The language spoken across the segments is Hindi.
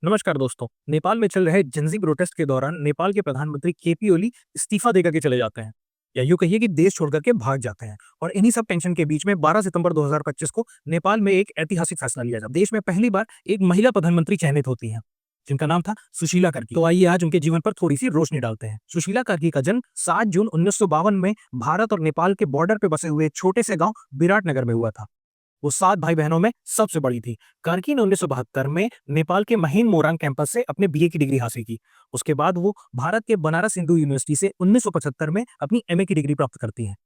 नमस्कार दोस्तों। नेपाल में चल रहे जेनजी प्रोटेस्ट के दौरान नेपाल के प्रधानमंत्री केपी ओली इस्तीफा देकर के चले जाते हैं, या यूं कहिए कि देश छोड़ करके भाग जाते हैं। और इन्हीं सब टेंशन के बीच में 12 सितंबर 2025 को नेपाल में एक ऐतिहासिक फैसला लिया जाता है। देश में पहली बार एक महिला प्रधानमंत्री चयनित होती हैं, जिनका नाम था सुशीला कार्की। तो आइए आज उनके जीवन पर थोड़ी सी रोशनी डालते हैं। सुशीला कार्की का जन्म 7 जून 1952 में भारत और नेपाल के बॉर्डर पे बसे हुए छोटे से गांव विराटनगर में हुआ था। वो 7 भाई बहनों में सबसे बड़ी थी। कार्की ने 1972 में नेपाल के महीन मोरांग कैंपस से अपने बीए की डिग्री हासिल की। उसके बाद वो भारत के बनारस हिंदू यूनिवर्सिटी से 1975 में अपनी एमए की डिग्री प्राप्त करती हैं।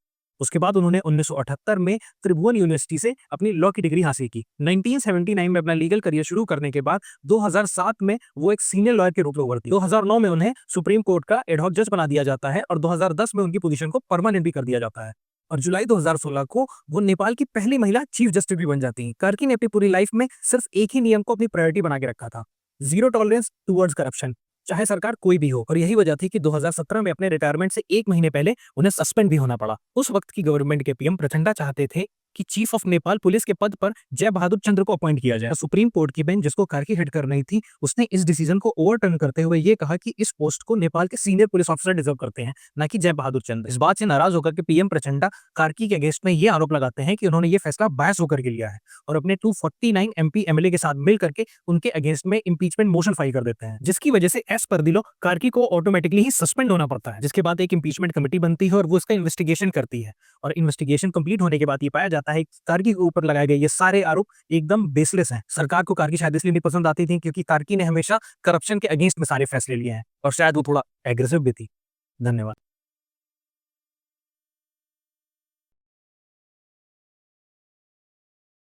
उसके बाद उन्होंने 1978 में त्रिभुवन यूनिवर्सिटी से अपनी लॉ की डिग्री हासिल की। 1979 में अपना लीगल करियर शुरू करने के बाद 2007 में वो एक सीनियर लॉयर के रूप में उभरती। 2009 में उन्हें सुप्रीम कोर्ट का एडहॉक जज बना दिया जाता है और 2010 में उनकी पोजीशन को परमानेंट भी कर दिया जाता है। और जुलाई 2016 को वो नेपाल की पहली महिला चीफ जस्टिस भी बन जाती हैं। कार्की ने अपनी पूरी लाइफ में सिर्फ एक ही नियम को अपनी प्रायोरिटी बना के रखा था, जीरो टॉलरेंस टुवर्ड्स करप्शन, चाहे सरकार कोई भी हो। और यही वजह थी कि 2017 में अपने रिटायरमेंट से 1 महीने पहले उन्हें सस्पेंड भी होना पड़ा। उस वक्त की गवर्नमेंट के पीएम प्रचंडा चाहते थे कि चीफ ऑफ नेपाल पुलिस के पद पर जय बहादुर चंद्र को अपॉइंट किया जाए। सुप्रीम कोर्ट की बेंच जिसको कार्की हेड कर रही थी, उसने इस डिसीजन को ओवरटर्न करते हुए ये कहा कि इस पोस्ट को नेपाल के सीनियर पुलिस ऑफिसर डिजर्व करते हैं, न कि जय बहादुर चंद्र। इस बात से नाराज होकर के पीएम प्रचंडा कार्की के अगेंस्ट में ये आरोप लगाते हैं कि उन्होंने ये फैसला बायस होकर के लिया है और अपने 249 एमपी एमएलए के साथ मिल करके उनके अगेंस्ट में इंपीचमेंट मोशन फाइल कर देते हैं, जिसकी वजह से एस पर दिलो कार्की को ऑटोमेटिकली ही सस्पेंड होना पड़ता है। जिसके बाद एक इंपीचमेंट कमेटी बनती है और वो इसका इन्वेस्टिगेशन करती है। और इन्वेस्टिगेशन कंप्लीट होने के बाद ये पाया जाता है कि कार्की के ऊपर लगाए गए ये सारे आरोप एकदम बेसलेस हैं। सरकार को कार्की शायद इसलिए नहीं पसंद आती थी क्योंकि कार्की ने हमेशा करप्शन के अगेंस्ट में सारे फैसले लिए हैं और शायद वो थोड़ा एग्रेसिव भी थी। धन्यवाद।